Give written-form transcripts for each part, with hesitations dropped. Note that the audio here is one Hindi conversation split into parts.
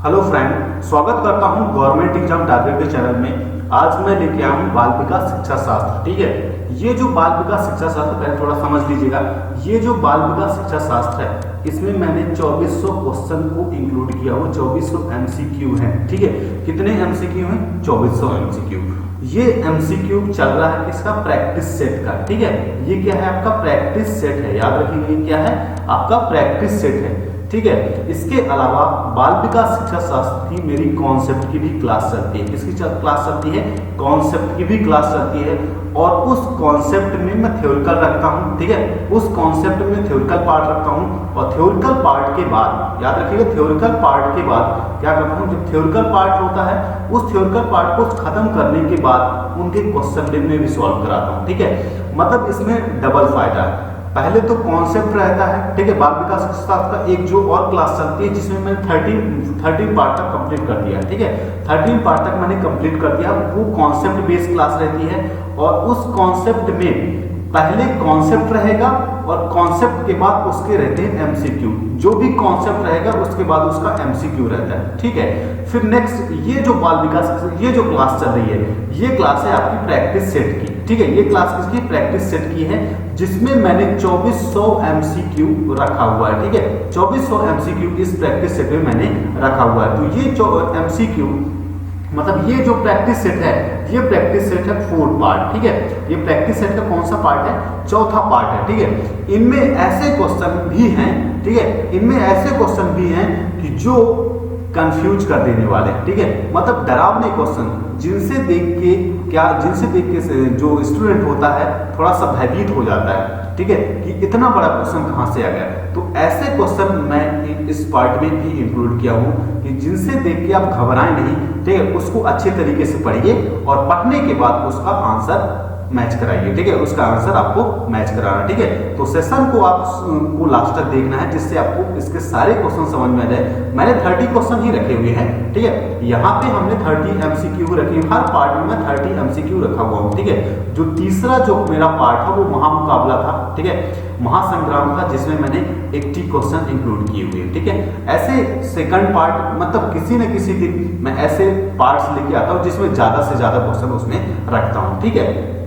हेलो फ्रेंड, स्वागत करता हूं गवर्नमेंट एग्जाम टारगेट के चैनल में। आज मैं लेके आया हूं बाल विकास शिक्षा शास्त्र। ठीक है, ये जो बाल विकास शिक्षा शास्त्र पहले थोड़ा समझ लीजिएगा। ये जो बाल विकास शिक्षा शास्त्र है, इसमें मैंने 2400 क्वेश्चन को इंक्लूड किया हुआ। 2400 एमसीक्यू हैं। ठीक है, कितने एमसीक्यू हैं? 2400 एमसीक्यू। ये एमसीक्यू चल रहा है किसका? प्रैक्टिस सेट का। ठीक है, ये क्या है? आपका प्रैक्टिस सेट है। याद रखिए, ये क्या है? आपका प्रैक्टिस सेट है। ठीक है, इसके अलावा बाल विकास शिक्षा शास्त्र की मेरी कॉन्सेप्ट की भी क्लास चलती है। किसकी क्लास चलती है? कॉन्सेप्ट की भी क्लास चलती है। और उस कॉन्सेप्ट में मैं थ्योरिकल रखता हूं। ठीक है, उस कॉन्सेप्ट में थ्योरिकल पार्ट रखता हूं। और थ्योरिकल पार्ट के बाद, याद रखिएगा, थ्योरिकल पार्ट के बाद क्या करता हूं? जब थ्योरिकल पार्ट होता है, उस थ्योरिकल पार्ट को खत्म करने के बाद उनके क्वेश्चन में भी सॉल्व कराता हूं। ठीक है, मतलब इसमें डबल फायदा है। पहले तो कॉन्सेप्ट रहता है। ठीक है, बाल विकास शास्त्र का एक जो और क्लास चलती है जिसमें मैंने 13 पार्ट तक कंप्लीट कर दिया। ठीक है, 13 पार्ट तक मैंने कंप्लीट कर दिया। वो कॉन्सेप्ट बेस्ड क्लास रहती है। और उस कॉन्सेप्ट में पहले कॉन्सेप्ट रहेगा और कॉन्सेप्ट के बाद उसके रहते हैं एमसीक्यू। जो भी कॉन्सेप्ट रहेगा उसके बाद उसका एमसीक्यू रहता है। ठीक है, फिर नेक्स्ट ये जो बाल विकास, ये जो क्लास चल रही है, ये क्लास है आपकी प्रैक्टिस सेट की। ठीक है, ये क्लास किसकी? प्रैक्टिस सेट की है, जिसमें मैंने 2400 एमसीक्यू रखा हुआ है। ठीक है, 2400 एमसीक्यू इस प्रैक्टिस सेट में मैंने रखा हुआ है। तो ये जो एमसीक्यू, मतलब ये जो प्रैक्टिस सेट है, ये प्रैक्टिस सेट है 4 पार्ट। ठीक है, ये प्रैक्टिस सेट का कौन सा पार्ट है? चौथा पार्ट है। ठीक है, इनमें ऐसे क्वेश्चन भी हैं, ठीक है, इनमें ऐसे क्वेश्चन भी हैं कि जो कंफ्यूज कर देने वाले। ठीक है, मतलब डरावने क्वेश्चन, जिनसे देख के जो स्टूडेंट होता है थोड़ा सा भयभीत हो जाता है। ठीक है, कि इतना बड़ा क्वेश्चन कहां से आ गया। तो ऐसे क्वेश्चन मैं इस पार्ट में भी इंक्लूड किया हूं कि जिनसे देख के आप घबराएं नहीं। ठीक है, उसको अच्छे तरीके से पढ़िए और पढ़ने के बाद उसका आंसर मैच कराइए। ठीक है, उसका आंसर आपको मैच कराना। ठीक है, तो सेशन को आपको लास्ट तक देखना है, जिससे आपको इसके सारे क्वेश्चन समझ में आ जाए। मैंने 30 क्वेश्चन ही रखे हुए हैं। ठीक है, यहाँ पे हमने 30 एमसीक्यू रखे, हर पार्ट में मैं 30 एमसीक्यू रखा हुआ हूँ। ठीक है, जो तीसरा जो मेरा पार्ट था वो महामुकाबला था। ठीक है, महासंग्राम था, जिसमें मैंने 80 क्वेश्चन इंक्लूड किए हुए। ठीक है, ऐसे सेकंड पार्ट, मतलब किसी न किसी दिन मैं ऐसे पार्ट्स लेके आता हूँ जिसमें ज्यादा से ज्यादा क्वेश्चन उसमें रखता हूँ। ठीक है,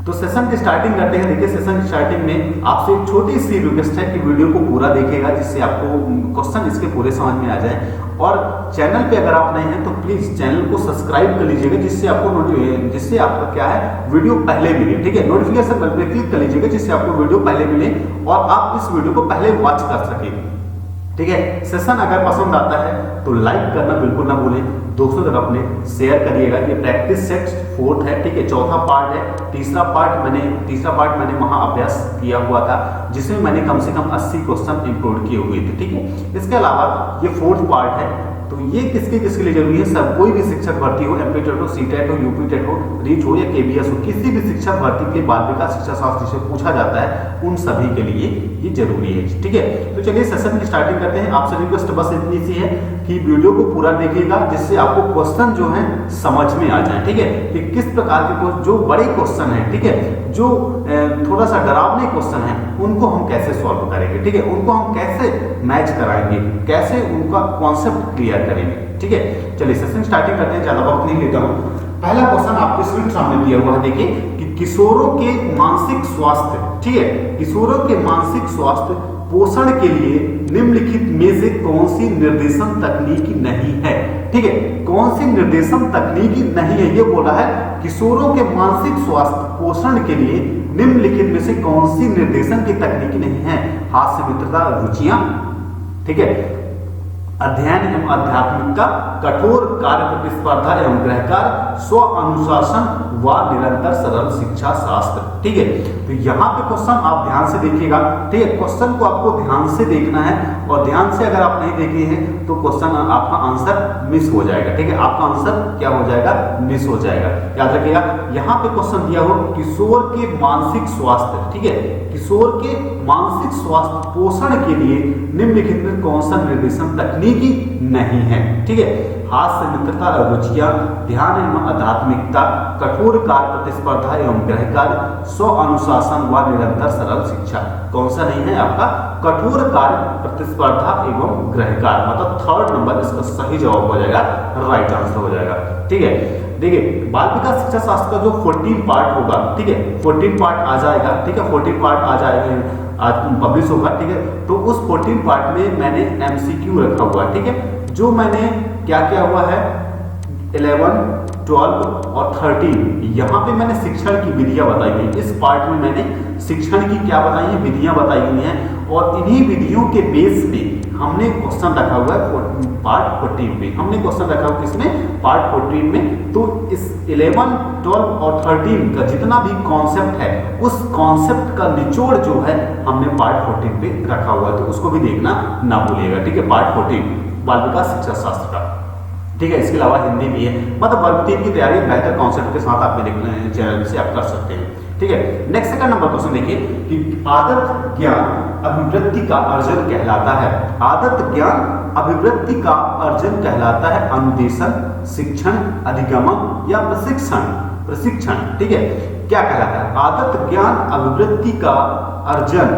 तो सेशन की स्टार्टिंग करते हैं। देखिए, सेशन की स्टार्टिंग में आपसे एक छोटी सी रिक्वेस्ट है कि वीडियो को पूरा देखिएगा, जिससे आपको क्वेश्चन इसके पूरे समझ में आ जाए। और चैनल पे अगर आप नए हैं तो प्लीज चैनल को सब्सक्राइब कर लीजिएगा, जिससे आपका क्या है, वीडियो पहले मिले। ठीक है, नोटिफिकेशन बेल पे क्लिक कर लीजिएगा, जिससे आपको वीडियो पहले मिले और आप इस वीडियो को पहले वॉच कर सकें। ठीक है, सेशन अगर पसंद आता है तो लाइक करना बिल्कुल ना भूलें, दोस्तों तक अपने शेयर करिएगा। ये प्रैक्टिस सेट 4th है। ठीक है, चौथा पार्ट है। तीसरा पार्ट मैंने वहां अभ्यास किया हुआ था, जिसमें मैंने कम से कम 80 क्वेश्चन इंक्लूड किए हुए थे। ठीक है, इसके अलावा ये 4th पार्ट है। तो ये किसके लिए जरूरी है? सब, कोई भी शिक्षक भर्ती हो, एमपी टेट हो, सीटेट हो, यूपी टेट हो, रीच हो या केबीएस हो, किसी भी शिक्षक भर्ती के बाल विकास शिक्षा शास्त्र से पूछा जाता है, उन सभी के लिए ये जरूरी है। ठीक है, तो चलिए सेशन की स्टार्टिंग करते हैं। आपसे रिक्वेस्ट बस इतनी सी है कि वीडियो को पूरा देखिएगा, जिससे आपको क्वेश्चन जो है समझ में आ जाए। ठीक है, कि किस प्रकार के जो बड़े क्वेश्चन है, ठीक है, जो थोड़ा सा डरावने क्वेश्चन है, उनको हम कैसे सॉल्व करेंगे। ठीक है, उनको हम कैसे मैच कराएंगे, कैसे उनका कॉन्सेप्ट क्लियर करेंगे। ठीक है, चलिए सेशन स्टार्टिंग करते हैं, ज्यादा वक्त नहीं लेता हूं। पहला क्वेश्चन आपको स्क्रीन सामने दिया हुआ है। देखिए कि किशोरों के मानसिक स्वास्थ्य, ठीक है, किशोरों के मानसिक स्वास्थ्य पोषण के लिए निम्नलिखित में से कौन सी निर्देशन तकनीकी नहीं है। ठीक है, कौन सी निर्देशन तकनीकी नहीं है, ये बोला है किशोरों के मानसिक स्वास्थ्य पोषण के लिए निम्नलिखित में से कौन सी निर्देशन की तकनीकी नहीं है। हास्य मित्रता, रुचियां, ठीक है, अध्ययन एवं आध्यात्मिकता, कठोर कार्य प्रतिस्पर्धा एवं गृहकार, स्व अनुशासन व निरंतर सरल शिक्षा शास्त्र। ठीक है, तो यहाँ पे क्वेश्चन आप ध्यान से देखिएगा। ठीक है, क्वेश्चन को आपको ध्यान से देखना है, और ध्यान से अगर आप नहीं देखे हैं तो क्वेश्चन आपका आंसर मिस हो जाएगा। ठीक है, आपका आंसर क्या हो जाएगा? मिस हो जाएगा। याद रखिएगा, यहाँ पे क्वेश्चन दिया हो किशोर के मानसिक स्वास्थ्य, ठीक है, किशोर के मानसिक स्वास्थ्य पोषण के लिए निम्नलिखित में कौन सा निर्देशन तकनीकी नहीं है। ठीक है, हास्य, मित्रता, रुचियां, ध्यान एवं आध्यात्मिकता, कठोर कार्य, प्रतिस्पर्धा एवं गृह कार्य, स्व अनुशासन व निरंतर सरल शिक्षा। कौन सा नहीं है आपका? कठोर कार्य, प्रतिस्पर्धा एवं गृह कार्य, मतलब थर्ड नंबर इसका सही जवाब हो जाएगा, राइट आंसर हो जाएगा। ठीक है, देखिए बाल विकास शिक्षा शास्त्र का जो 14 पार्ट होगा, ठीक है 14 पार्ट आ जाएगा, ठीक है 14 पार्ट आ जाएगा, आज पब्लिश होगा, ठीक है। तो उस 14 पार्ट में मैंने एमसीक्यू रखा हुआ है, ठीक है। जो मैंने क्या किया हुआ है 11, 12 और 13 यहाँ पे मैंने शिक्षण की विधियां बताई हुई। इस पार्ट में मैंने शिक्षण की क्या बताई है, विधियां बताई हुई हैं, और इन्हीं विधियों के बेस पे हमने क्वेश्चन रखा हुआ है पार्ट 14 में। हमने क्वेश्चन रखा हुआ किसमें? पार्ट 14 में। तो इस 11, 12 और 13 का जितना भी कॉन्सेप्ट है, उस कॉन्सेप्ट का निचोड़ जो है हमने पार्ट 14 पे रखा हुआ है, तो उसको भी देखना ना भूलिएगा, ठीक है। पार्ट 14 बाल विकास शिक्षा शास्त्र का, ठीक है। इसके अलावा हिंदी भी है, मतलब वर्ग 3 की तैयारी बेहतर कॉन्सेप्ट के साथ आप मेरे चैनल से आप कर सकते हैं, ठीक है। नेक्स्ट सेकंड नंबर क्वेश्चन देखिए कि आदत ज्ञान अभिवृत्ति का अर्जन कहलाता है। आदत ज्ञान अभिवृत्ति का अर्जन कहलाता है अनुदेशन, शिक्षण, अधिगमन या प्रशिक्षण, ठीक है। क्या कहलाता है? आदत ज्ञान अभिवृत्ति का अर्जन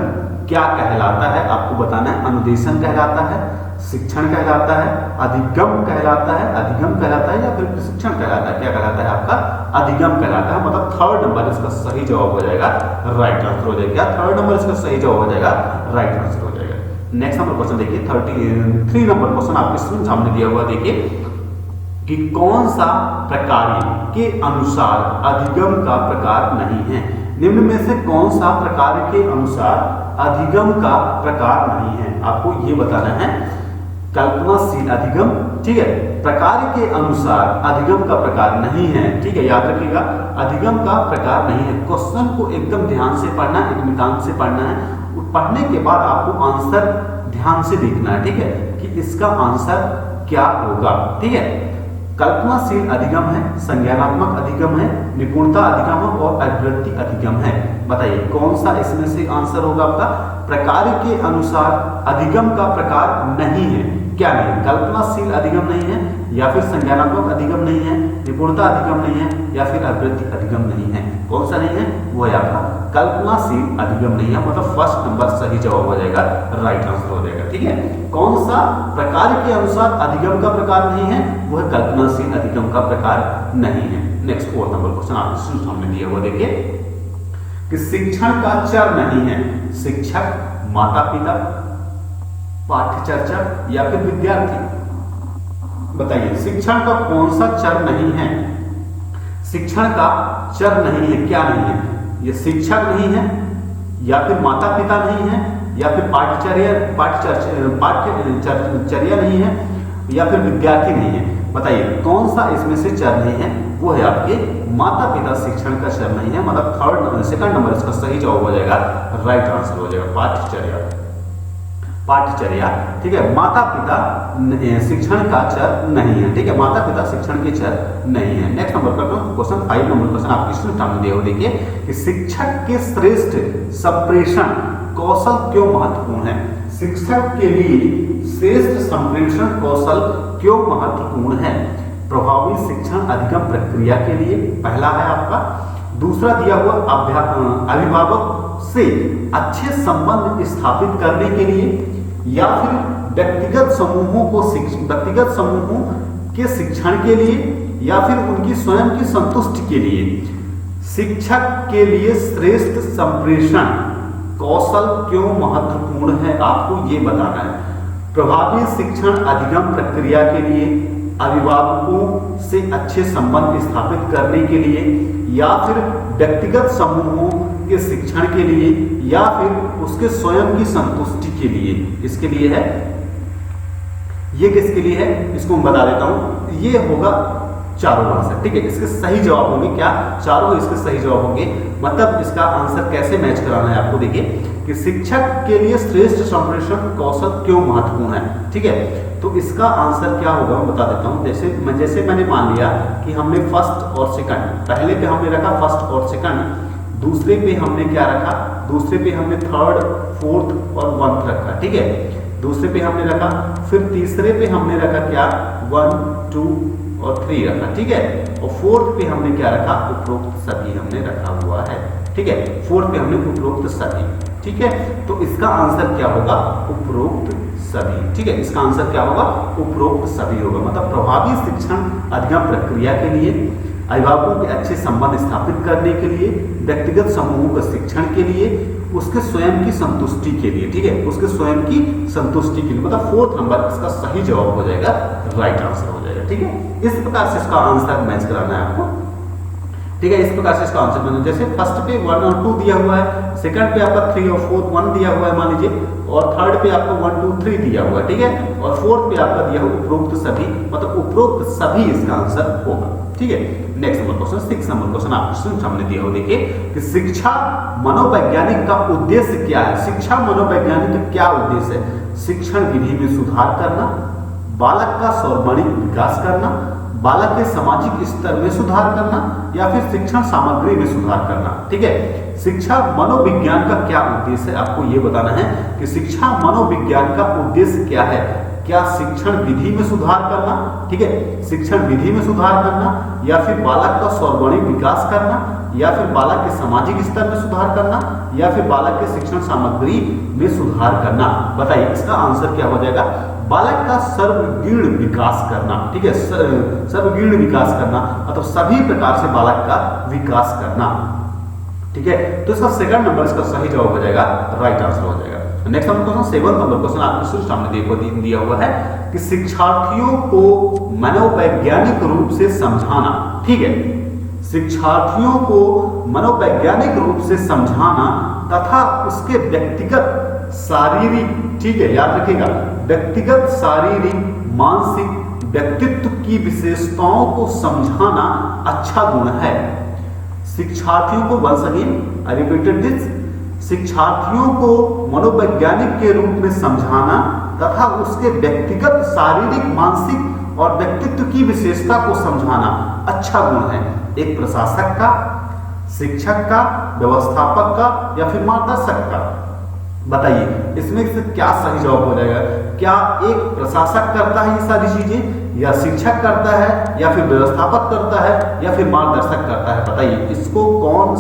क्या कहलाता है? आपको बताना है। अनुदेशन कहलाता है, शिक्षण कहलाता है, अधिगम कहलाता है या फिर प्रशिक्षण कहलाता है? क्या कहलाता है आपका? अधिगम कहलाता है, मतलब थर्ड नंबर इसका सही जवाब हो जाएगा, राइट आंसर हो जाएगा। थर्ड नंबर इसका सही जवाब हो जाएगा, राइट आंसर हो जाएगा। नेक्स्ट नंबर क्वेश्चन देखिए 33 नंबर क्वेश्चन आपके सामने दिया हुआ, देखिए कि कौन सा प्रकार के अनुसार अधिगम का प्रकार नहीं है। निम्न में से कौन सा प्रकार के अनुसार अधिगम का प्रकार नहीं है? आपको ये बताना है। कल्पनाशील अधिगम, ठीक है, प्रकार के अनुसार अधिगम का प्रकार नहीं है, ठीक है, याद रखिएगा अधिगम का प्रकार नहीं है। क्वेश्चन को एकदम ध्यान से पढ़ना है, एकांत से पढ़ना है। पढ़ने के बाद आपको आंसर ध्यान से देखना है, ठीक है, कि इसका आंसर क्या होगा, ठीक है। कल्पनाशील अधिगम है, संज्ञानात्मक अधिगम है, निपुणता अधिगम है और अभिवृत्ति अधिगम है। बताइए कौन सा इसमें से आंसर होगा आपका? प्रकार के अनुसार अधिगम का प्रकार नहीं है। क्या नहीं? कल्पनाशील अधिगम नहीं है, या फिर संज्ञानात्मक अधिगम नहीं है, निपुणता अधिगम नहीं है, या फिर अभिवृत्ति अधिगम नहीं है। कौन सा नहीं है? वो है आपका कल्पनाशील अधिगम नहीं है, मतलब फर्स्ट नंबर सही जवाब हो जाएगा, राइट आंसर हो जाएगा, ठीक है। कौन सा प्रकार के अनुसार अधिगम का प्रकार नहीं है? वो है कल्पनाशील अधिगम का प्रकार नहीं है। नेक्स्ट 4 नंबर क्वेश्चन आपके सामने दिया हुआ, देखिए कि शिक्षण का चर नहीं है। शिक्षक, माता पिता, पाठ्यचर्चा या फिर विद्यार्थी? बताइए शिक्षण का कौन सा चर नहीं है? शिक्षण का चर नहीं है, क्या नहीं है? ये शिक्षक नहीं है, या फिर माता पिता नहीं है, या फिर पाठ्यचर्या नहीं है, या फिर विद्यार्थी नहीं है। बताइए कौन सा इसमें से चर नहीं है? वो है आपके माता पिता शिक्षण का चर नहीं है, मतलब सेकंड नंबर इसका सही जवाब हो जाएगा, राइट आंसर हो जाएगा पाठ्यचर्या, ठीक है। माता पिता शिक्षण का चर नहीं है, ठीक है, माता पिता शिक्षण के चर नहीं है। नेक्स्ट नंबर पर क्वेश्चन 5 नंबर क्वेश्चन आपके सामने दिया हुआ, देखिए कि शिक्षक के श्रेष्ठ संप्रेषण कौशल क्यों महत्वपूर्ण है? शिक्षक के लिए श्रेष्ठ संप्रेषण कौशल क्यों महत्वपूर्ण है? प्रभावी शिक्षण अधिगम प्रक्रिया के लिए, पहला है आपका। दूसरा दिया हुआ अभिभावक से अच्छे संबंध स्थापित करने के लिए, या फिर व्यक्तिगत समूहों के शिक्षण के लिए, या फिर उनकी स्वयं की संतुष्टि के लिए। शिक्षक के लिए श्रेष्ठ संप्रेषण कौशल क्यों महत्वपूर्ण है? आपको ये बताना है। प्रभावी शिक्षण अधिगम प्रक्रिया के लिए, अभिभावकों से अच्छे संबंध स्थापित करने के लिए, या फिर व्यक्तिगत समूहों के शिक्षण के लिए, या फिर उसके स्वयं की संतुष्टि के लिए। इसके लिए है, ये किसके लिए है इसको मैं बता देता हूं। ये होगा चारों आंसर, ठीक है। इसके सही जवाब होंगे क्या? चारों इसके सही जवाब होंगे। मतलब इसका आंसर कैसे मैच कराना है आपको, देखिए कि शिक्षक के लिए श्रेष्ठ संप्रेषण कौशल क्यों महत्वपूर्ण है, ठीक है। तो इसका आंसर क्या होगा मैं बता देता हूं। जैसे मैंने मान लिया कि हमने फर्स्ट और सेकंड, पहले पे हमने रखा फर्स्ट और सेकंड, दूसरे पे हमने क्या रखा? दूसरे पे हमने थर्ड, फोर्थ और 1th रखा, ठीक है। दूसरे पे हमने रखा, फिर तीसरे पे हमने रखा क्या 1 2 और 3 रखा, ठीक है। और फोर्थ पे हमने क्या रखा, उपरोक्त सभी हमने रखा हुआ है, ठीक है। फोर्थ पे हमने उपरोक्त सभी, ठीक है। तो इसका आंसर क्या होगा, उपरोक्त सभी, ठीक है। इसका आंसर क्या होगा, उपरोक्त सभी होगा। मतलब प्रभावी शिक्षण अधिगम प्रक्रिया के लिए, अभिभावकों के अच्छे संबंध स्थापित करने के लिए, व्यक्तिगत समूहों के शिक्षण के लिए, उसके स्वयं की संतुष्टि के लिए, ठीक है, उसके स्वयं की संतुष्टि के लिए। मतलब फोर्थ नंबर इसका सही जवाब हो जाएगा, राइट आंसर हो जाएगा, ठीक है। इस प्रकार से इसका आंसर मैच कराना है आपको, ठीक है। इस प्रकार से इसका आंसर बना, जैसे फर्स्ट पे 1 और 2 दिया हुआ है, सेकंड पे आपका 3 और 4 1 दिया हुआ है मान लीजिए, और थर्ड पे आपका 1 2 3 दिया हुआ है, ठीक है। और फोर्थ पे आपका दिया हुआ उपरोक्त सभी, मतलब उपरोक्त सभी इसका आंसर होगा, ठीक है। Next number question, 6 number question आपके सामने दिया हो, देखिए कि शिक्षा मनोवैज्ञानिक का उद्देश्य क्या है। शिक्षा मनोवैज्ञानिक का क्या उद्देश्य है, शिक्षण विधि में सुधार करना, बालक का सर्वांगीण विकास करना, बालक के सामाजिक स्तर में सुधार करना, या फिर शिक्षण सामग्री में सुधार करना, ठीक है। शिक्षा मनोविज्ञान का क्या उद्देश्य है, आपको यह बताना है कि शिक्षा मनोविज्ञान का उद्देश्य क्या है। क्या शिक्षण विधि में सुधार करना, ठीक है, शिक्षण विधि में सुधार करना, या फिर बालक का सर्वांगीण विकास करना, या फिर बालक के सामाजिक स्तर में सुधार करना, या फिर बालक के शिक्षण सामग्री में सुधार करना। बताइए इसका आंसर क्या हो जाएगा, बालक का सर्वांगीण विकास करना, ठीक है, सर्वांगीण विकास करना, मतलब सभी प्रकार से बालक का विकास करना, ठीक है। तो इसका सेकंड नंबर इसका सही जवाब हो जाएगा, राइट आंसर हो जाएगा। Next number question, 7 number question आपके सामने दिया हुआ है कि शिक्षार्थियों को मनोवैज्ञानिक रूप से समझाना, ठीक है, शिक्षार्थियों को मनोवैज्ञानिक रूप से समझाना तथा उसके व्यक्तिगत शारीरिक, ठीक है, याद रखिएगा, व्यक्तिगत शारीरिक मानसिक व्यक्तित्व की विशेषताओं को समझाना अच्छा गुण है। शिक्षार्थियों को, once again I repeated this, शिक्षार्थियों को मनोवैज्ञानिक के रूप में समझाना तथा उसके व्यक्तिगत शारीरिक मानसिक और व्यक्तित्व की विशेषता को समझाना अच्छा गुण है एक प्रशासक का, शिक्षक का, व्यवस्थापक का, या फिर मार्गदर्शक का। बताइए इसमें से क्या सही जवाब हो जाएगा। क्या एक प्रशासक करता है ये सारी चीजें, या शिक्षक करता है, या फिर व्यवस्थापक करता है, या फिर मार्गदर्शक करता है। बताइए इसको कौन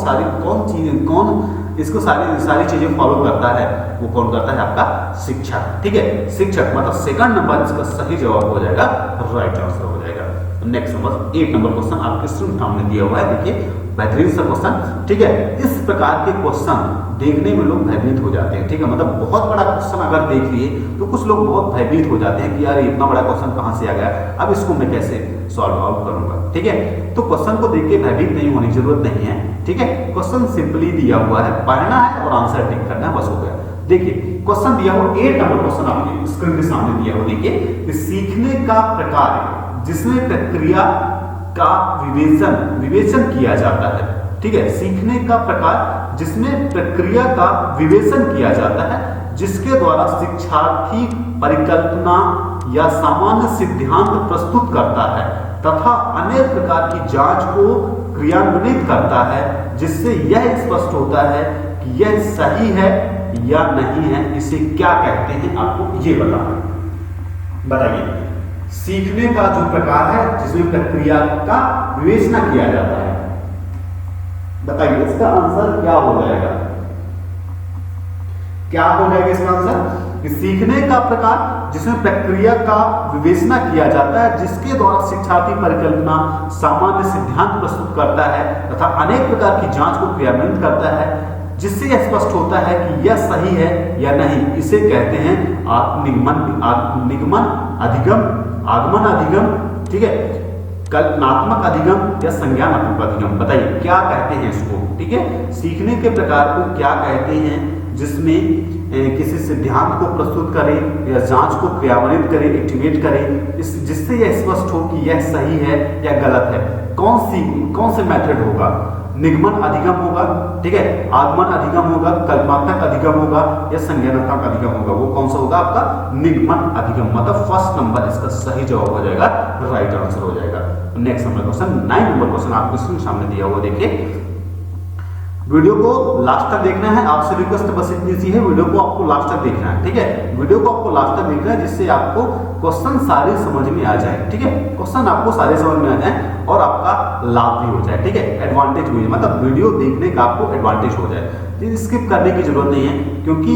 इसको सारी चीजें फॉलो करता है, वो कौन करता है, आपका शिक्षक, ठीक है, शिक्षक। मतलब सेकंड नंबर इसका सही जवाब हो जाएगा, राइट आंसर हो जाएगा। नेक्स्ट नंबर 8 नंबर क्वेश्चन आपके सामने दिया हुआ है, देखिए बेहतरीन सा क्वेश्चन, ठीक है। इस प्रकार के क्वेश्चन देखने में लोग भयभीत हो जाते हैं, ठीक है, मतलब बहुत बड़ा क्वेश्चन अगर देख लिए तो कुछ लोग बहुत भयभीत हो जाते हैं कि यार इतना बड़ा क्वेश्चन कहां से आ गया, अब इसको मैं कैसे सॉल्व आउट करूंगा, ठीक है। तो क्वेश्चन को देख के भयभीत नहीं होने की जरूरत नहीं है, ठीक है। क्वेश्चन सिंपली दिया हुआ है, पढ़ना है और आंसर टिक करना है, बस हो गया। देखिए क्वेश्चन दिया हुआ 8 नंबर क्वेश्चन आपके स्क्रीन के सामने दिया हुआ, देखिए सीखने का प्रकार जिसमें प्रक्रिया का विवेचन किया जाता है, ठीक है, सीखने का प्रकार जिसमें प्रक्रिया का विवेचन किया जाता है, जिसके द्वारा शिक्षार्थी परिकल्पना या सामान्य सिद्धांत प्रस्तुत करता है तथा अनेक प्रकार की जांच को क्रियान्वित करता है, जिससे यह स्पष्ट होता है कि यह सही है या नहीं है, इसे क्या कहते हैं, आपको ये बताइए। सीखने का जो प्रकार है जिसमें प्रक्रिया का विवेचना किया जाता है, बताइए इसका आंसर क्या हो जाएगा, क्या हो जाएगा इसका आंसर कि सीखने का प्रकार जिसमें प्रक्रिया का विवेचना किया जाता है, जिसके द्वारा शिक्षार्थी परिकल्पना सामान्य सिद्धांत प्रस्तुत करता है तथा अनेक प्रकार की जांच को क्रियान्वित करता है, जिससे यह स्पष्ट होता है कि यह सही है या नहीं, इसे कहते हैं निगमन अधिगम, आगमन अधिगम, ठीक है, कल्पनात्मक अधिगम या संज्ञानात्मक अधिगम। बताइए क्या कहते हैं इसको, ठीक है। सीखने के प्रकार को क्या कहते हैं जिसमें किसी सिद्धांत को प्रस्तुत करें या जांच को क्रियान्वित करें, एक्टिवेट करें, जिससे यह स्पष्ट हो कि यह सही है या गलत है। कौन से मेथड होगा, निगमन अधिगम होगा, ठीक है, आगमन अधिगम होगा, कल्पनात्मक अधिगम होगा या संज्ञानात्मक अधिगम होगा। वो कौन सा होगा, आपका निगमन अधिगम, मतलब फर्स्ट नंबर इसका सही जवाब हो जाएगा, राइट आंसर हो जाएगा। Next number question 9 number question आपको सामने दिया हुआ, देखिए वीडियो को लास्ट तक देखना है, आपसे रिक्वेस्ट बस इतनी सी है, वीडियो को आपको लास्ट तक देखना है, ठीक है। वीडियो को आपको लास्ट तक देखना है जिससे आपको क्वेश्चन सारे समझ में आ जाए, ठीक है। क्वेश्चन आपको सारे समझ में आ जाए और आपका लाभ भी हो जाए, ठीक है। एडवांटेज भी, मतलब वीडियो देखने का आपको एडवांटेज हो जाए, स्किप करने की जरूरत नहीं है, क्योंकि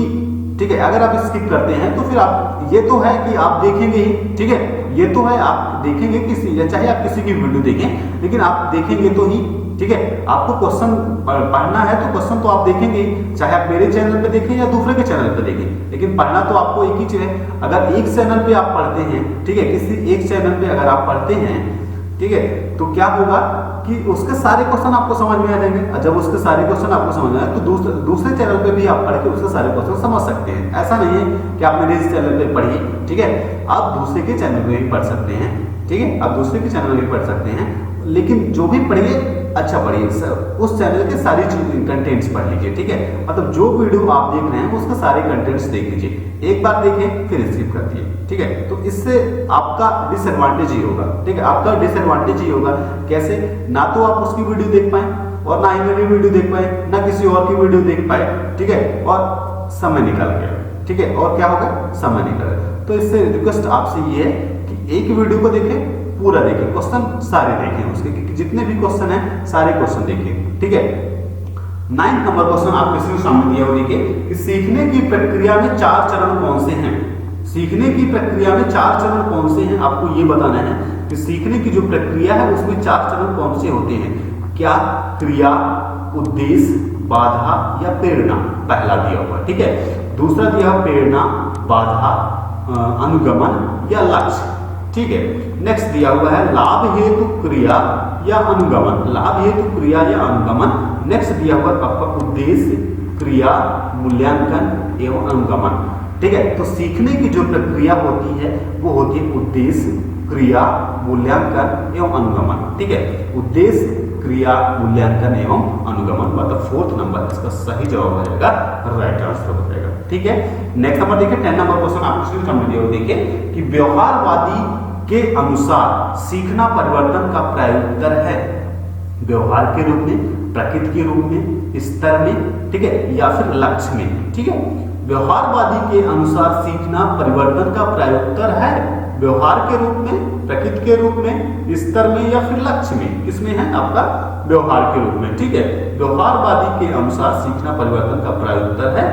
ठीक है अगर आप स्किप करते हैं तो फिर आप, ये तो है कि आप देखेंगे ही, ठीक है, ये तो है आप देखेंगे किसी, चाहे आप किसी की वीडियो देखें, लेकिन आप देखेंगे तो ही, ठीक है। आपको क्वेश्चन पढ़ना है तो क्वेश्चन तो आप देखेंगे, चाहे आप मेरे चैनल पे देखें या दूसरे के चैनल पे देखें, लेकिन पढ़ना तो आपको एक ही चीज है। अगर एक चैनल पे आप पढ़ते हैं, ठीक है, किसी एक चैनल पे अगर आप पढ़ते हैं, ठीक है, तो क्या होगा कि उसके सारे क्वेश्चन आपको समझ में आ जाएंगे, और जब उसके सारे क्वेश्चन आपको समझ में आए तो दूसरे चैनल पे भी आप पढ़ के उसके सारे क्वेश्चन समझ सकते हैं। ऐसा नहीं है कि आप मेरे इस चैनल पे पढ़िए, ठीक है, आप दूसरे के चैनल पे भी पढ़ सकते हैं, ठीक है, आप दूसरे के चैनल पे भी पढ़ सकते हैं, लेकिन जो भी पढ़िए अच्छा पढ़िए, उस चैनल के सारी कंटेंट्स पढ़ लीजिए, ठीक है। मतलब जो वीडियो आप देख रहे हैं उसके सारे कंटेंट्स देख लीजिए, एक बार देखें फिर स्किप कर दिए, ठीक है। तो इससे आपका डिसएडवांटेज ही होगा, ठीक है, आपका डिसएडवांटेज ही होगा। कैसे? ना तो आप उसकी वीडियो देख पाए और ना ही मेरी वीडियो देख पाए, ना किसी और की वीडियो देख पाए, ठीक है, और समय निकल गया, ठीक है, और क्या होगा, समय निकल गया। तो इससे रिक्वेस्ट आपसे ये है कि एक वीडियो को देखें, पूरा देखें, क्वेश्चन सारे देखें, उसके जितने भी क्वेश्चन हैं सारे क्वेश्चन देखें, ठीक है। 9 नंबर क्वेश्चन आपके इसमें सामने दिया हुआ, देखिए कि सीखने की प्रक्रिया में 4 चरण कौन से हैं। सीखने की प्रक्रिया में 4 चरण कौन से हैं, आपको ये बताना है कि सीखने की जो प्रक्रिया है उसमें 4 चरण कौन से होते हैं। क्या? क्रिया, उद्देश्य, बाधा या प्रेरणा, पहला दिया हुआ, ठीक है। दूसरा दिया प्रेरणा, बाधा, अनुगमन या लक्ष्य, ठीक है। नेक्स्ट दिया हुआ है लाभ हेतु क्रिया या अनुगमन, लाभ हेतु क्रिया या अनुगमन। नेक्स्ट दिया हुआ आपका उद्देश्य, क्रिया, मूल्यांकन एवं अनुगमन, ठीक है। तो सीखने की जो प्रक्रिया होती है वो होती है उद्देश्य, क्रिया, मूल्यांकन एवं अनुगमन, ठीक है। उद्देश्य, क्रिया, मूल्यांकन एवं अनुगमन, मतलब 4th नंबर इसका सही जवाब हो जाएगा, राइट आंसर हो जाएगा, ठीक है। नेक्स्ट नंबर देखिए 10 नंबर क्वेश्चन आपको सामने दिया हुआ, देखिए कि व्यवहारवादी के अनुसार सीखना परिवर्तन का प्रत्युत्तर है। व्यवहार के रूप में, प्रकृति के रूप में, स्तर में, ठीक है, या फिर लक्ष्य में, ठीक है। व्यवहारवादी के अनुसार सीखना परिवर्तन का प्रत्युत्तर है। व्यवहार के रूप में, प्रकृति के रूप में, स्तर में या फिर लक्ष्य में, किसमें है आपका व्यवहार के रूप में, ठीक है। व्यवहारवादी के अनुसार सीखना परिवर्तन का प्रत्युत्तर है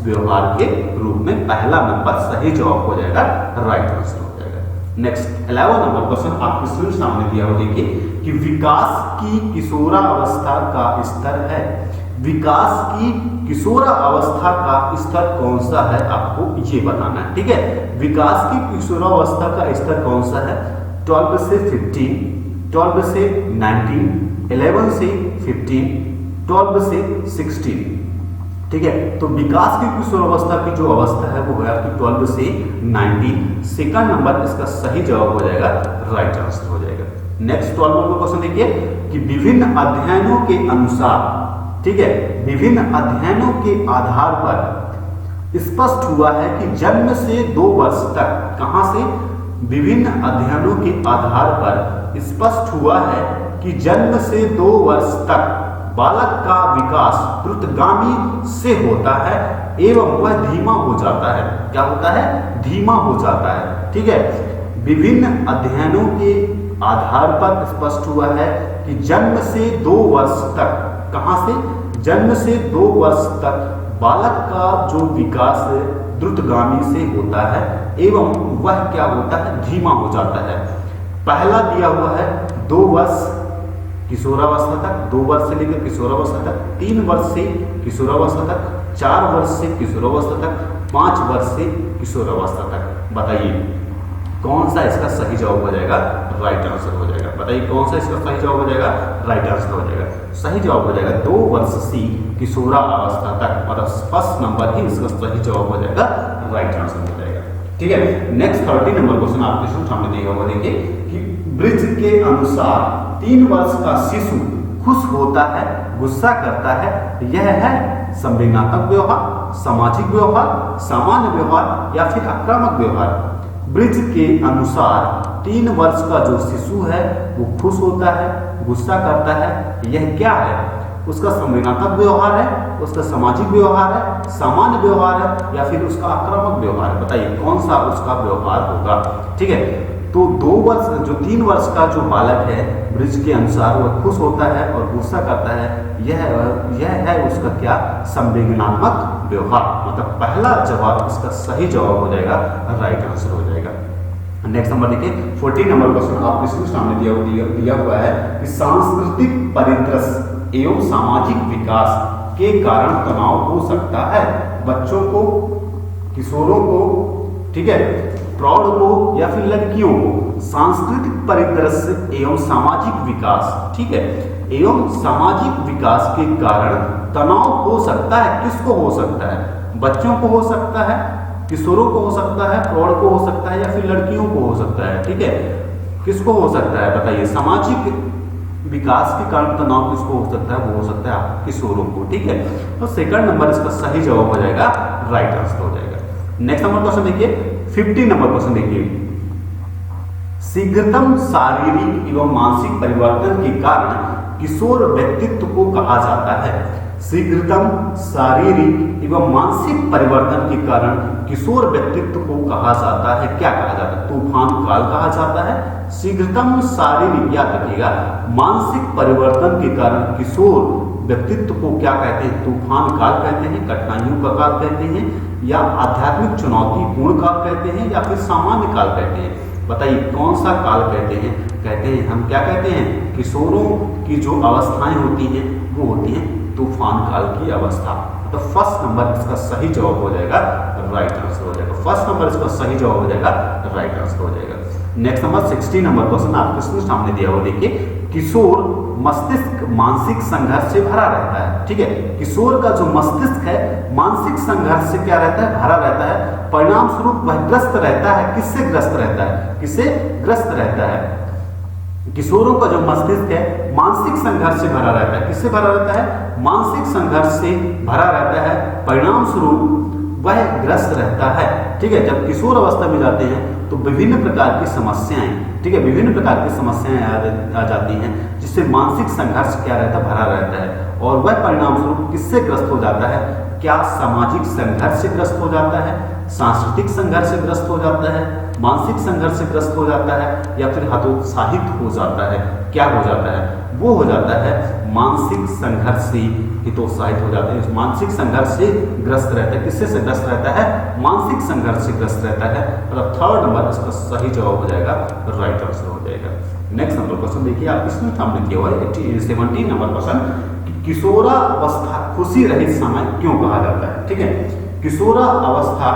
व्यवहार के रूप में, पहला नंबर सही जवाब हो जाएगा, राइट आंसर हो जाएगा। नेक्स्ट 11 नंबर क्वेश्चन आपके स्क्रीन सामने दिया हुआ, देखिए कि विकास की किशोरावस्था का स्तर है। विकास की किशोरावस्था का स्तर कौन सा है, आपको ये बताना है, ठीक है। विकास की किशोरावस्था का स्तर कौन सा है? 12 से 15, 12 से 19, 11 से 15, 12 से 16, ठीक है। तो विकास की किशोरावस्था की जो अवस्था है वो है आपकी 12 से 19, सेकंड नंबर इसका सही जवाब हो जाएगा, राइट आंसर हो जाएगा। नेक्स्ट 12 नंबर क्वेश्चन देखिए कि विभिन्न अध्ययनों के अनुसार, ठीक है, विभिन्न अध्ययनों के आधार पर स्पष्ट हुआ है कि जन्म से 2 वर्ष तक, कहां से? विभिन्न अध्ययनों के आधार पर स्पष्ट हुआ है कि जन्म से 2 वर्ष तक बालक का विकास द्रुतगामी से होता है एवं वह धीमा हो जाता है। क्या होता है? धीमा हो जाता है, ठीक है। विभिन्न अध्ययनों के आधार पर स्पष्ट हुआ है कि जन्म से 2 वर्ष तक, कहां से? जन्म से 2 वर्ष तक बालक का जो विकास द्रुतगामी से होता है एवं वह क्या होता है? धीमा हो जाता है। पहला दिया हुआ है 2 वर्ष किशोरावस्था तक, 2 वर्ष से लेकर किशोरावस्था तक, 3 वर्ष से किशोरावस्था तक, 4 वर्ष से किशोरावस्था तक, 5 वर्ष से किशोरावस्था तक। बताइए कौन सा इसका सही जवाब हो जाएगा, राइट आंसर हो जाएगा। बताइए कौन सा इसका सही जवाब हो जाएगा, राइट आंसर हो जाएगा। सही जवाब हो जाएगा 2 वर्ष से किशोरावस्था तक, मतलब फर्स्ट नंबर ही इसका सही जवाब हो जाएगा, राइट आंसर हो जाएगा, ठीक है। नेक्स्ट 30 नंबर क्वेश्चन आपके सामने दिया हुआ, देखिए कि ब्रिज के अनुसार 3 वर्ष का शिशु खुश होता है, गुस्सा करता है, यह है संवेदनात्मक व्यवहार, सामाजिक व्यवहार, सामान्य व्यवहार या फिर आक्रामक व्यवहार। ब्रिज के अनुसार 3 वर्ष का जो शिशु है वो खुश होता है, गुस्सा करता है, यह क्या है? उसका संवेदनात्मक व्यवहार है, उसका सामाजिक व्यवहार है, सामान्य व्यवहार है, या फिर उसका आक्रामक व्यवहार है? बताइए कौन सा उसका व्यवहार होगा। ठीक है, तो 2 वर्ष जो 3 वर्ष का जो बालक है ब्रिज के अनुसार वह खुश होता है और गुस्सा करता है, यह है उसका क्या? संवेदनात्मक व्यवहार। मतलब पहला जवाब इसका सही जवाब हो जाएगा, राइट आंसर हो जाएगा। नेक्स्ट नंबर देखिए 14 नंबर क्वेश्चन आप इसके सामने दिया हुआ है कि सांस्कृतिक परिदृश्य एवं सामाजिक विकास के कारण तनाव हो सकता है। बच्चों को, किशोरों को, ठीक है, प्रौढ़ को या फिर लड़कियों को सांस्कृतिक परिदृश्य एवं सामाजिक विकास, ठीक है, एवं सामाजिक विकास के कारण तनाव हो सकता है। किसको हो सकता है? बच्चों को हो सकता है, किशोरों को हो सकता है, प्रौढ़ को हो सकता है, या फिर लड़कियों को हो सकता है। ठीक है, किसको हो सकता है बताइए? सामाजिक विकास के कारण तनाव किसको हो सकता है? वो हो सकता है आप किशोरों को। ठीक है, तो सेकंड नंबर इसका सही जवाब हो जाएगा, राइट आंसर हो जाएगा। नेक्स्ट नंबर क्वेश्चन देखिए 15 नंबर क्वेश्चन देखिए, शीघ्रतम शारीरिक एवं मानसिक परिवर्तन के कारण किशोर व्यक्तित्व को कहा जाता है। शीघ्रतम शारीरिक एवं मानसिक परिवर्तन के कारण किशोर व्यक्तित्व को कहा जाता है, क्या कहा जाता है? तूफान काल कहा जाता है। शीघ्रतम शारीरिक, याद रखिएगा, मानसिक परिवर्तन के कारण किशोर व्यक्तित्व को क्या कहते हैं? तूफान काल कहते हैं, कठिनाइयों का काल कहते हैं, या आध्यात्मिक चुनौतीपूर्ण काल कहते हैं, या फिर सामान्य काल कहते हैं? बताइए कौन सा काल कहते हैं? कहते हैं हम क्या कहते हैं? किशोरों की जो अवस्थाएं होती हैं वो होती हैं तूफान काल की अवस्था। तो फर्स्ट नंबर इसका सही जवाब हो जाएगा, राइट आंसर हो जाएगा। फर्स्ट नंबर इसका सही जवाब हो जाएगा, राइट आंसर हो जाएगा। नेक्स्ट नंबर 16 नंबर क्वेश्चन आपके सामने दिया हुआ देखिए, किशोर मस्तिष्क मानसिक संघर्ष से भरा रहता है। ठीक है, किशोर का जो मस्तिष्क है मानसिक संघर्ष से क्या रहता है? भरा रहता है। परिणाम स्वरूप वह ग्रस्त रहता है। किससे ग्रस्त रहता है? किससे ग्रस्त रहता है? किशोरों का जो मस्तिष्क है मानसिक संघर्ष से भरा रहता है। किससे भरा रहता है? मानसिक संघर्ष से भरा रहता है। परिणाम स्वरूप वह ग्रस्त रहता है। ठीक है, जब किशोर अवस्था में जाते हैं तो विभिन्न प्रकार की समस्याएं, ठीक है, विभिन्न प्रकार की समस्याएं आ जाती हैं, जिससे मानसिक संघर्ष क्या रहता है? भरा रहता है। और वह परिणाम स्वरूप किससे ग्रस्त हो जाता है? क्या सामाजिक संघर्ष से ग्रस्त हो जाता है, सांस्कृतिक संघर्ष से ग्रस्त हो जाता है, मानसिक संघर्ष से ग्रस्त हो जाता है, या फिर हतोत्साहित हो जाता है? क्या हो जाता है? वो हो जाता है मानसिक संघर्ष से हितोत्साहित हो जाते हैं। मानसिक संघर्ष से ग्रस्त रहता है। किससे से ग्रस्त रहता है? मानसिक संघर्ष से ग्रस्त रहता है। मतलब थर्ड नंबर इसका सही जवाब हो जाएगा, राइट आंसर हो जाएगा। नेक्स्ट नंबर क्वेश्चन देखिए आप इसमें सामने दिया हुआ है 17 नंबर क्वेश्चन, किशोरावस्था खुशी रहित समय क्यों कहा जाता है? ठीक है, किशोरावस्था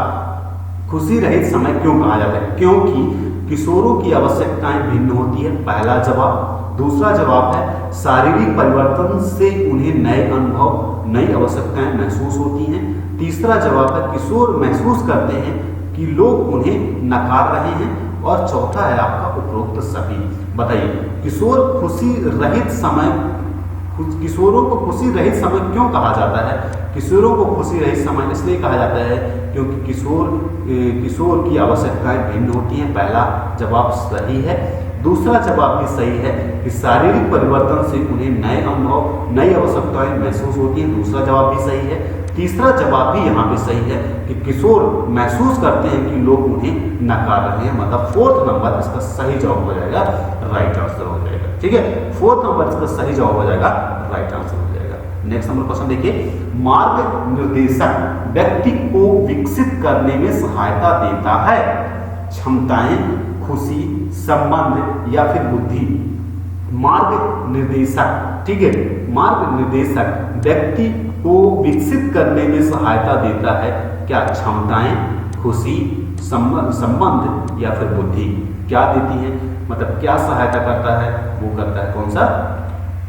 खुशी रहित समय क्यों कहा जाता है? क्योंकि किशोरों की आवश्यकताएं भिन्न होती है, पहला जवाब। दूसरा जवाब है शारीरिक परिवर्तन से उन्हें नए अनुभव, नई आवश्यकताएं महसूस होती हैं। तीसरा जवाब है किशोर महसूस करते हैं कि लोग उन्हें नकार रहे हैं। और चौथा है आपका उपरोक्त सभी। बताइए किशोर खुशी रहित समय, किशोरों को खुशी रहित समय क्यों कहा जाता है? किशोरों को खुशी रहित समय इसलिए कहा जाता है क्योंकि किशोर की आवश्यकताएं भिन्न होती हैं। पहला जवाब सही है। दूसरा जवाब भी सही है कि शारीरिक परिवर्तन से उन्हें नए अनुभव, नई आवश्यकताएं महसूस होती हैं। दूसरा जवाब भी सही है। तीसरा जवाब भी यहाँ पे सही है कि किशोर महसूस करते हैं कि लोग उन्हें नकार रहे हैं। मतलब फोर्थ नंबर इसका सही जवाब हो जाएगा, राइट आंसर हो जाएगा। ठीक है, फोर्थ नंबर इसका सही जवाब हो जाएगा, राइट आंसर हो जाएगा। नेक्स्ट नंबर क्वेश्चन देखिए, मार्ग निर्देशक व्यक्ति को विकसित करने में सहायता देता है। क्षमताएं, खुशी, संबंध या फिर बुद्धि। मार्ग निर्देशक, ठीक है, मार्ग निर्देशक व्यक्ति को विकसित करने में सहायता देता है। क्या? क्षमताएं, खुशी, संबंध या फिर बुद्धि। क्या देती है? मतलब क्या सहायता करता है? वो करता है कौन सा?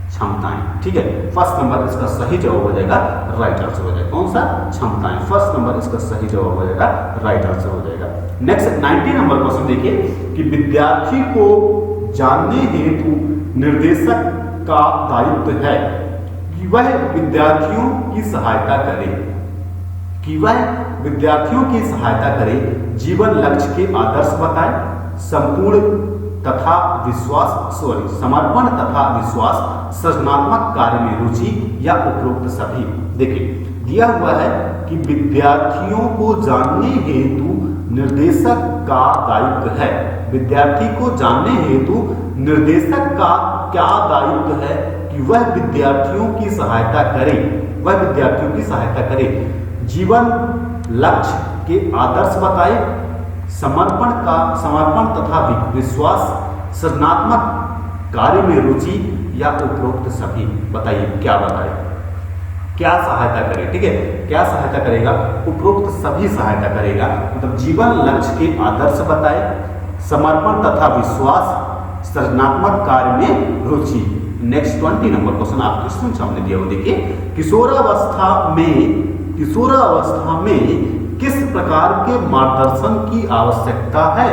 क्षमताएं। ठीक है, फर्स्ट नंबर इसका सही जवाब हो जाएगा, राइट आंसर हो जाएगा। कौन सा? क्षमताएं। फर्स्ट नंबर इसका सही जवाब हो जाएगा, राइट आंसर हो जाएगा। नेक्स्ट 19 नंबर क्वेश्चन देखिए कि विद्यार्थी को जानने हेतु निर्देशक का दायित्व है कि वह विद्यार्थियों की सहायता करे, कि वह विद्यार्थियों की सहायता करे, जीवन लक्ष्य के आदर्श बताए, संपूर्ण तथा विश्वास समर्पण तथा विश्वास, सृजनात्मक कार्य में रुचि या उपरोक्त सभी। देखिए दिया हुआ है कि विद्यार्थियों को जानने हेतु निर्देशक का दायित्व है। विद्यार्थी को जानने हेतु निर्देशक का क्या दायित्व है कि वह विद्यार्थियों की सहायता करे, वह विद्यार्थियों की सहायता करे, जीवन लक्ष्य के आदर्श बताए, समर्पण तथा विश्वास, सृजनात्मक कार्य में रुचि या उपरोक्त सभी। बताइए क्या बताए, क्या सहायता करे, ठीक है, क्या सहायता करेगा, उपरोक्त सभी सहायता करेगा। मतलब जीवन लक्ष्य के आदर्श बताए, समर्पण तथा विश्वास, सृजनात्मक कार्य में रुचि। नेक्स्ट 20 नंबर क्वेश्चन आपके सामने दिया हुआ, देखिए किशोरावस्था में किस प्रकार के मार्गदर्शन की आवश्यकता है।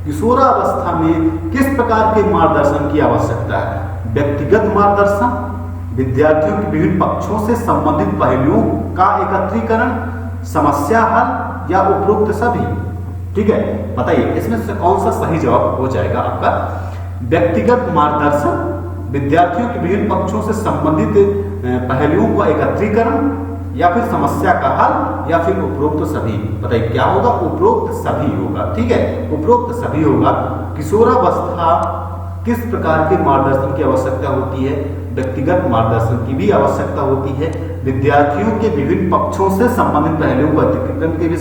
किशोरावस्था में किस प्रकार के मार्गदर्शन की आवश्यकता है। व्यक्तिगत मार्गदर्शन, विद्यार्थियों के विभिन्न पक्षों से संबंधित पहलुओं का एकत्रीकरण, समस्या हल या उपरोक्त सभी। ठीक है, बताइए इसमें से कौन सा सही जवाब हो जाएगा आपका। व्यक्तिगत मार्गदर्शन, विद्यार्थियों के विभिन्न पक्षों से संबंधित पहलुओं का एकत्रीकरण, या फिर समस्या का हल, या फिर उपरोक्त सभी। बताइए क्या होगा, उपरोक्त सभी होगा। ठीक है, उपरोक्त सभी होगा। किशोरावस्था किस प्रकार के मार्गदर्शन की आवश्यकता होती है। व्यक्तिगत मार्गदर्शन की भी आवश्यकता होती है, विद्यार्थियों के विभिन्न पक्षों से संबंधित पहलुओं को एकत्रीकरण के भी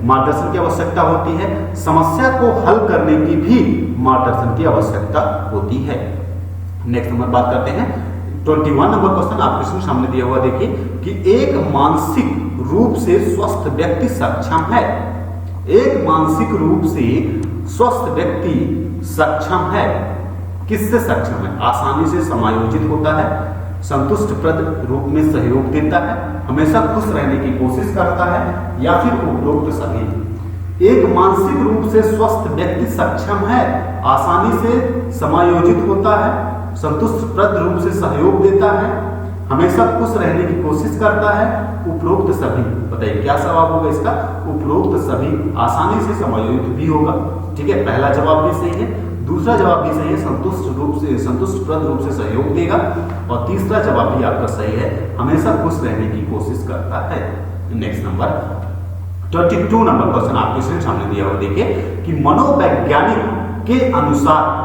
मार्गदर्शन की आवश्यकता होती है, समस्या को हल करने की भी मार्गदर्शन की आवश्यकता होती है। नेक्स्ट नंबर बात करते हैं 21 नंबर क्वेश्चन आपके सामने दिया हुआ, देखिए कि एक मानसिक रूप से स्वस्थ व्यक्ति सक्षम है। एक मानसिक रूप से स्वस्थ व्यक्ति सक्षम है। किससे सक्षम है। आसानी से समायोजित होता है, संतुष्टप्रद रूप में सहयोग देता है, हमेशा खुश रहने की कोशिश करता है, या फिर उपरोक्त सभी। एक मानसिक रूप से स्वस्थ व्यक्ति सक्षम है, आसानी से समायोजित होता है, संतुष्टप्रद रूप से सहयोग देता है, हमेशा खुश रहने की कोशिश करता है, उपरोक्त सभी। बताइए क्या जवाब होगा इसका, उपरोक्त सभी। आसानी से समायोजित भी होगा। ठीक है, पहला जवाब भी सही है, दूसरा जवाब भी सही है, संतुष्टप्रद रूप से सहयोग देगा, और तीसरा जवाब भी आपका सही है, हमेशा खुश रहने की कोशिश करता है। नेक्स्ट नंबर 22 नंबर क्वेश्चन आपके सामने दिया हुआ, देखिए कि मनोवैज्ञानिक के अनुसार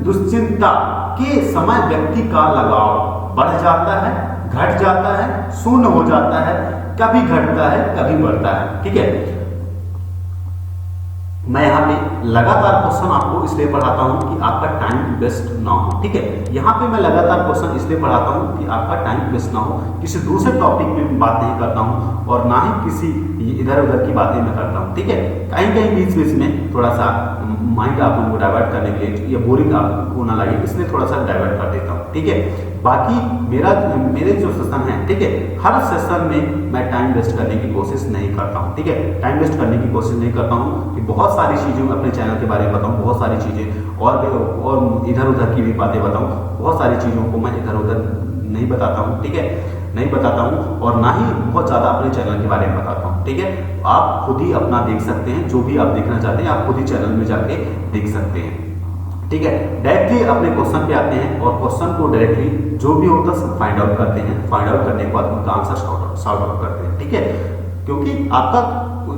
दुश्चिंता के समय व्यक्ति का लगाव बढ़ जाता है, घट जाता है, शून्य हो जाता है, कभी घटता है, कभी बढ़ता है। ठीक है, मैं यहाँ पे लगातार क्वेश्चन आपको इसलिए पढ़ाता हूँ कि आपका टाइम वेस्ट ना हो। ठीक है, यहाँ पे मैं लगातार क्वेश्चन इसलिए पढ़ाता हूँ कि आपका टाइम वेस्ट ना हो, किसी दूसरे टॉपिक में बात नहीं करता हूँ, और ना ही किसी इधर उधर की बातें मैं करता हूँ। ठीक है, कहीं कहीं बीच बीच में थोड़ा सा माइंड आप लोगों को डाइवर्ट करने के लिए, या बोरिंग आपको ना लगे, इसलिए थोड़ा सा डाइवर्ट कर देता हूँ। ठीक है, बाकी मेरे जो सेशन है, ठीक है, हर सेशन में मैं टाइम वेस्ट करने की कोशिश नहीं करता हूँ। ठीक है, टाइम वेस्ट करने की कोशिश नहीं करता हूँ कि बहुत सारी चीज़ें अपने चैनल के बारे में बताऊँ, बहुत सारी चीज़ें और इधर उधर की भी बातें बताऊँ, बहुत सारी चीज़ों को मैं इधर उधर नहीं बताता हूँ। ठीक है, नहीं बताता हूँ, और ना ही बहुत ज़्यादा अपने चैनल के बारे में बताता हूँ। ठीक है, आप खुद ही अपना देख सकते हैं, जो भी आप देखना चाहते हैं आप खुद ही चैनल में जाके देख सकते हैं। ठीक है, डायरेक्टली अपने क्वेश्चन पे आते हैं, और क्वेश्चन को डायरेक्टली जो भी होता है फाइंड आउट करते हैं, फाइंड आउट करने के बाद उनका आंसर सॉल्व आउट करते हैं। ठीक है, क्योंकि आपका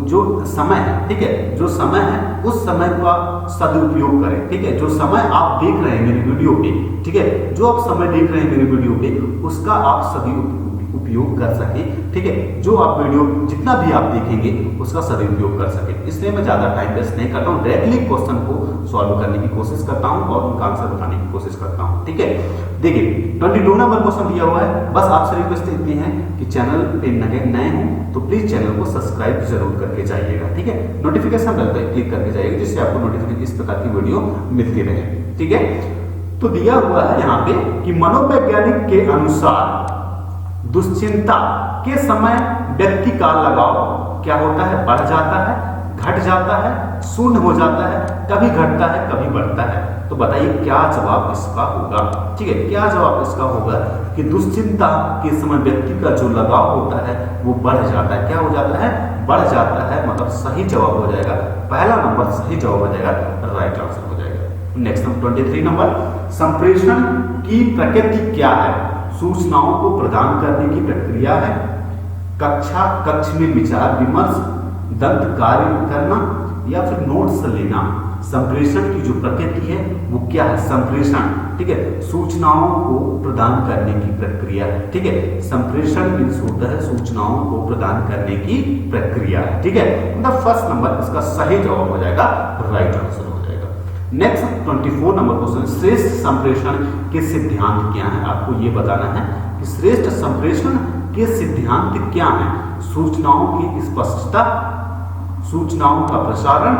जो समय है, ठीक है, जो समय है उस समय का सदुपयोग करें। ठीक है, जो समय आप देख रहे हैं मेरी वीडियो पे, ठीक है, जो आप समय देख रहे हैं मेरी वीडियो पे, उसका आप सभी उपयोग कर सकें। ठीक है, जो आप वीडियो जितना भी आप देखेंगे उसका सदुपयोग कर सकें, इसलिए मैं ज़्यादा टाइम वेस्ट नहीं करता हूँ, डायरेक्टली क्वेश्चन को सॉल्व करने की कोशिश करता हूँ और उनका आंसर बताने की कोशिश करता हूँ। ठीक है, देखिए 22 नंबर क्वेश्चन दिया हुआ है। बस आपसे रिक्वेस्ट इतनी है कि चैनल पे नए हो तो प्लीज चैनल को सब्सक्राइब जरूर करके जाइएगा। ठीक है, नोटिफिकेशन बेल पर क्लिक करके जाइएगा, जिससे आपको नोटिफिकेशन इस प्रकार की वीडियो मिलती रहे। ठीक है, तो दिया हुआ है यहाँ पे कि मनोवैज्ञानिक के अनुसार दुश्चिंता के समय व्यक्ति का लगाव क्या होता है, बढ़ जाता है, घट जाता है, शून्य हो जाता है, कभी घटता है, कभी बढ़ता है। तो बताइए क्या जवाब इसका होगा। ठीक है, क्या जवाब इसका होगा कि दुश्चिंता के समय व्यक्ति का जो लगाव होता है वो बढ़ जाता है। क्या हो जाता है? बढ़ जाता है, मतलब सही जवाब हो जाएगा, पहला नंबर सही जवाब हो जाएगा, राइट आंसर हो जाएगा। नेक्स्ट नंबर 23 नंबर, संप्रेषण की प्रकृति क्या है? सूचनाओं को प्रदान करने की प्रक्रिया है, कक्ष में विचार विमर्श, दंत कार्य करना, या फिर नोट्स लेना। संप्रेषण की जो प्रकृति है वो क्या है? संप्रेषण, ठीक है, सूचनाओं को प्रदान करने की प्रक्रिया है। ठीक है, संप्रेषण मीन्स होता है सूचनाओं को प्रदान करने की प्रक्रिया। ठीक है, मतलब फर्स्ट नंबर इसका सही जवाब हो जाएगा, राइट आंसर हो जाएगा। नेक्स्ट 24 नंबर क्वेश्चन, श्रेष्ठ संप्रेषण के सिद्धांत क्या है? आपको ये बताना है कि श्रेष्ठ संप्रेषण के सिद्धांत क्या है? सूचनाओं की स्पष्टता, सूचनाओं का प्रसारण,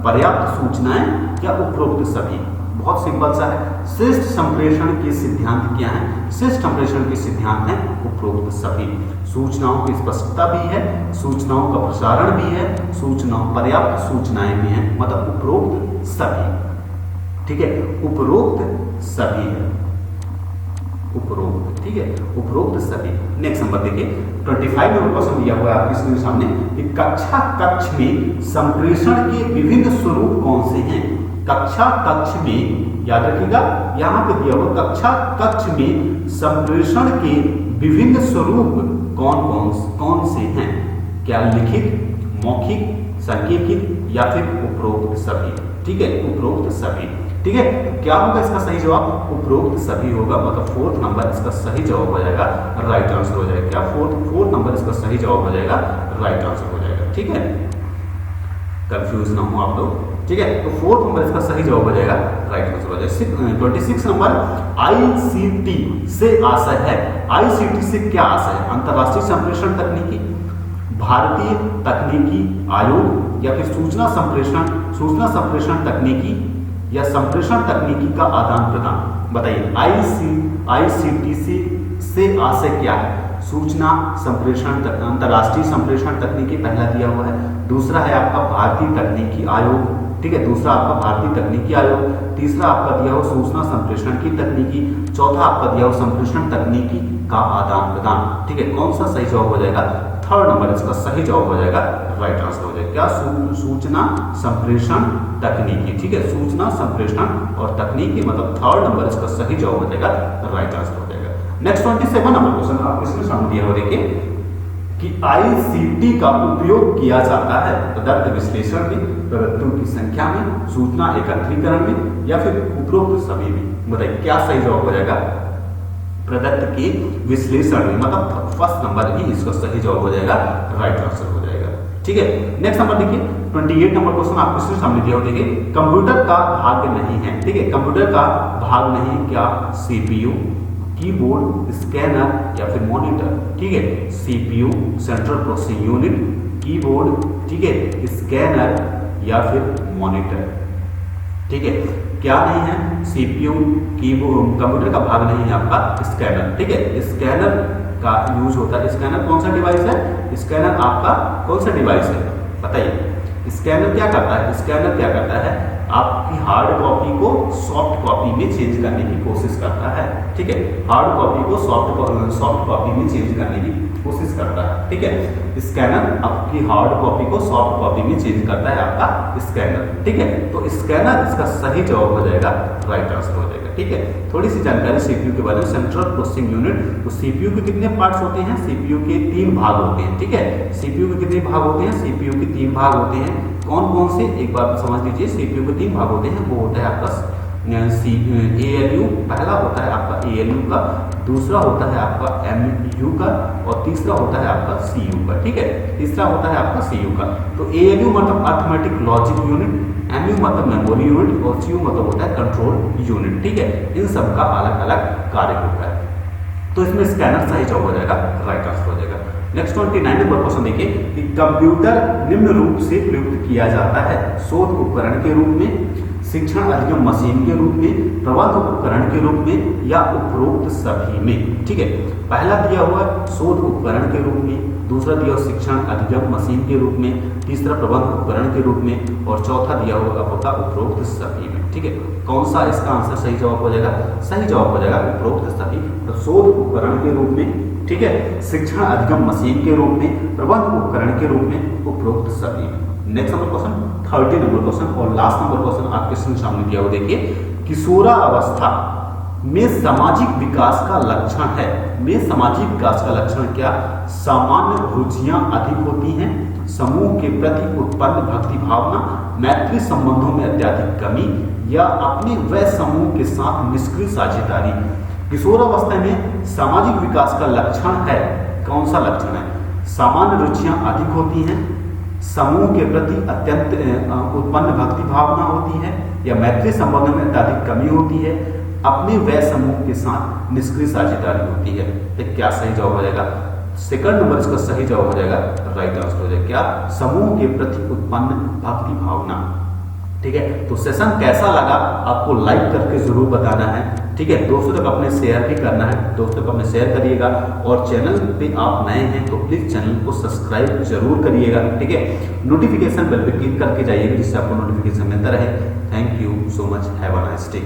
पर्याप्त सूचनाएं, या उपरोक्त सभी। बहुत सिंपल सा है। श्रेष्ठ संप्रेषण के सिद्धांत क्या है? श्रेष्ठ संप्रेषण के सिद्धांत है उपरोक्त सभी। सूचनाओं की स्पष्टता भी है, सूचनाओं का प्रसारण भी है, सूचनाओं पर्याप्त सूचनाएं भी हैं, मतलब उपरोक्त सभी। ठीक है, उपरोक्त सभी है, उपरोक्त। ठीक है, उपरोक्त सभी। नेक्स्ट नंबर देखिए 25 नंबर क्वेश्चन दिया हुआ है आपके सामने कि कक्ष में संप्रेषण के विभिन्न स्वरूप कौन से हैं? कक्ष में, याद रखिएगा यहां पे दिया हुआ कक्ष में संप्रेषण के विभिन्न स्वरूप कौन से हैं? क्या लिखित, मौखिक, सांकेतिक, या फिर उपरोक्त सभी? ठीक है, उपरोक्त सभी। ठीक है, क्या होगा इसका सही जवाब? उपरोक्त सभी होगा, मतलब फोर्थ नंबर इसका सही जवाब हो जाएगा, राइट आंसर हो जाएगा। क्या फोर्थ नंबर इसका सही जवाब हो जाएगा, राइट आंसर हो जाएगा। ठीक है, कंफ्यूज ना हो आप लोग। ठीक है, तो फोर्थ नंबर इसका सही जवाब हो जाएगा, राइट आंसर हो जाएगा। 26 नंबर, आईसीटी से आशय है। आईसीटी से क्या आशय है? अंतरराष्ट्रीय संप्रेषण तकनीकी, भारतीय तकनीकी आयोग, या फिर सूचना संप्रेषण तकनीकी, या संप्रेषण तकनीकी का आदान प्रदान। बताइए आईसीटी से आशय क्या है? सूचना संप्रेषण, अंतरराष्ट्रीय संप्रेषण तकनीकी पहला दिया हुआ है, दूसरा है आपका भारतीय तकनीकी आयोग। ठीक है, दूसरा आपका भारतीय तकनीकी आयोग, तीसरा आपका दिया हुआ सूचना संप्रेषण की तकनीकी, चौथा आपका दिया हुआ संप्रेषण तकनीकी का आदान प्रदान। ठीक है, कौन सा सही जवाब हो जाएगा? थर्ड नंबर इसका सही जवाब हो जाएगा, राइट आंसर हो जाएगा। क्या? सूचना संप्रेषण तकनीकी। ठीक है, सूचना संप्रेषण और तकनीकी, मतलब थर्ड नंबर इसका सही जवाब हो जाएगा, राइट आंसर हो जाएगा। नेक्स्ट 27 नंबर क्वेश्चन आप इसमें सामने दिया हो, देखिए कि आईसीटी का उपयोग किया जाता है प्रदत्त विश्लेषण में, प्रदत्तों की संख्या में, सूचना एकत्रीकरण में, या फिर उपरोक्त सभी में। बताइए क्या सही जवाब हो जाएगा? प्रदत्त के विश्लेषण में, मतलब फर्स्ट नंबर ही इसका सही जवाब हो जाएगा, राइट आंसर हो जाएगा। ठीक है, नेक्स्ट नंबर देखिए 28 नंबर क्वेश्चन आपको इसमें सामने दिया हो, देखिए कंप्यूटर का भाग नहीं है। ठीक है, कंप्यूटर का भाग नहीं, क्या? सीपीयू, कीबोर्ड, स्कैनर, या फिर मॉनिटर। ठीक है, CPU central processing unit, keyboard, ठीक है, स्कैनर, या फिर मॉनिटर। ठीक है, क्या नहीं है? सीपीयू, कीबोर्ड, कंप्यूटर का भाग नहीं है आपका स्कैनर। ठीक है, स्कैनर का यूज होता है। स्कैनर कौन सा डिवाइस है? स्कैनर आपका कौन सा डिवाइस है? बताइए। स्कैनर क्या करता है? स्कैनर क्या करता है? आपकी हार्ड कॉपी को सॉफ्ट कॉपी में चेंज करने की कोशिश करता है। ठीक है, हार्ड कॉपी को सॉफ्ट कॉपी में चेंज करने की कोशिश करता है। ठीक है, स्कैनर आपकी हार्ड कॉपी को सॉफ्ट कॉपी में चेंज करता है आपका स्कैनर। ठीक है, तो स्कैनर इसका सही जवाब हो जाएगा, राइट आंसर हो जाएगा। ठीक है, थोड़ी सी जानकारी सीपीयू के बारे में, सेंट्रल प्रोसेसिंग यूनिट। तो सीपीयू के कितने पार्ट्स होते हैं? सीपीयू के 3 भाग होते हैं। ठीक है, सीपीयू के कितने भाग होते हैं? सीपीयू के 3 भाग होते हैं। कौन कौन से? एक बार समझ लीजिए, सीपीयू के 3 भाग होते हैं। वो होता है आपका ALU, पहला होता है आपका ALU का, दूसरा होता है आपका MU का, और तीसरा होता है आपका CU का। ठीक है, तीसरा होता है आपका CU का। तो ALU मतलब अर्थमेटिक लॉजिक यूनिट, MU मतलब मेमोरी यूनिट, और CU मतलब होता है कंट्रोल यूनिट। ठीक है, इन सब का अलग अलग कार्य होता है। तो इसमें स्कैनर सही जवाब हो जाएगा, राइट आंसर हो जाएगा। नेक्स्ट 29 नंबर क्वेश्चन देखिए कि कंप्यूटर निम्न रूप से प्रयुक्त किया जाता है: शोध उपकरण के रूप में, शिक्षण अधिगम मशीन के रूप में, प्रबंध उपकरण के रूप में या उपरोक्त सभी में। ठीक है, पहला दिया हुआ है शोध उपकरण के रूप में, दूसरा दिया हुआ शिक्षण अधिगम मशीन के रूप में, तीसरा प्रबंध उपकरण के रूप में और चौथा दिया हुआ होता उपरोक्त सभी में। ठीक है, कौन सा इसका आंसर सही जवाब हो जाएगा? सही जवाब हो जाएगा उपरोक्त सभी। तो शोध उपकरण के रूप में, ठीक है, शिक्षण अधिगम मशीन के रूप में, प्रबंध उपकरण के रूप में, उपरोक्त सभी में। Next number question 30 number question और लास्ट नंबर क्वेश्चन आपके सामने दिया हुआ देखिए, किशोरावस्था में सामाजिक विकास का लक्षण है। में सामाजिक विकास का लक्षण क्या? सामान्य रुचियां अधिक होती हैं, समूह के प्रति उत्पन्न भक्ति भावना, मैत्री संबंधों में अत्यधिक कमी या अपने व समूह के साथ निष्क्रिय साझेदारी। किशोरावस्था में सामाजिक विकास का लक्षण है, कौन सा लक्षण है? सामान्य रुचियां अधिक होती हैं, समूह के प्रति अत्यंत उत्पन्न भक्ति भावना होती है या मैत्री संबंधों में अत्यधिक कमी होती है, अपने व समूह के साथ निष्क्रिय साझेदारी होती है। तो क्या सही जवाब हो जाएगा? सेकंड नंबर इसका सही जवाब हो जाएगा, राइट आंसर हो जाएगा क्या? समूह के प्रति उत्पन्न भक्ति भावना। ठीक है, तो सेशन कैसा लगा आपको लाइक करके जरूर बताना है। ठीक है, दोस्तों तक अपने शेयर भी करना है, दोस्तों तक अपने शेयर करिएगा और चैनल पे आप नए हैं तो प्लीज चैनल को सब्सक्राइब जरूर करिएगा। ठीक है, नोटिफिकेशन बेल पे क्लिक करके जाइएगा जिससे आपको नोटिफिकेशन मिलता रहे। Thank you so much, have a nice day.